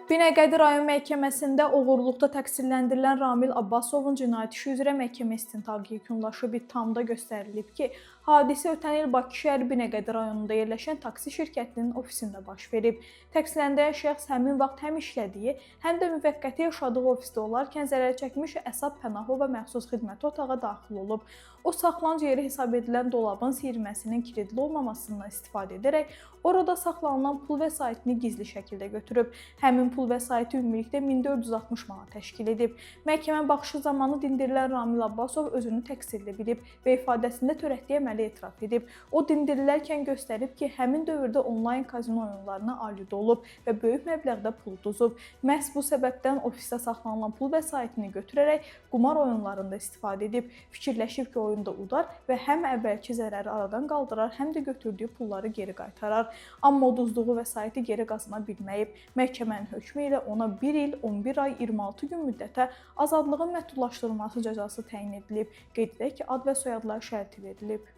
Binəqədi rayon məhkəməsində oğurluqda təqsirləndirilən Ramil Abbasovun cinayət işi üzrə məhkəmə istintaqı yekunlaşıb. İttihamda göstərilib ki, hadisə ötən il Bakı şəhəri Binəqədi rayonunda yerləşən taksi şirkətinin ofisində baş verib. Təqsirləndirilən şəxs həmin vaxt həm işlədiyi, həm də müvəqqəti yaşadığı ofisdə olarkən zərər çəkmiş Əsad Pənahova məxsus xidməti otağa daxil olub. O, saxlanc yeri hesab edilən dolabın siyirməsinin kilidli olmamasından istifadə edərək orada saxlanılan pul vəsaitini gizli şəkildə götürüb. Həmin pul vəsaiti ümumilikdə 1460 manat təşkil edib. Məhkəmə baxışı zamanı dindirilən Ramil Abbasov özünü təqsirli bilib və ifadəsində törətdiyi əməli etiraf edib. O, dindirilərkən göstərib ki, həmin dövrdə onlayn kazino oyunlarına aludə olub və böyük məbləğdə pul uduzub. Məhz bu səbəbdən ofisdə saxlanılan pul vəsaitini götürərək qumar oyunlarında istifadə edib. Fikirləşib ki, oyunda udar və həm əvvəlki zərəri aradan qaldırar, həm də götürdüyü pulları geri qaytarar. Amma uduzduğu vəsaiti geri qazana bilməyib. Məhkəmənin hökmü ilə ona 1 il, 11 ay, 26 gün müddətə azadlığın məhdudlaşdırılması cəzası təyin edilib. Qeyd edək ki, ad və soyadlar şərti verilib.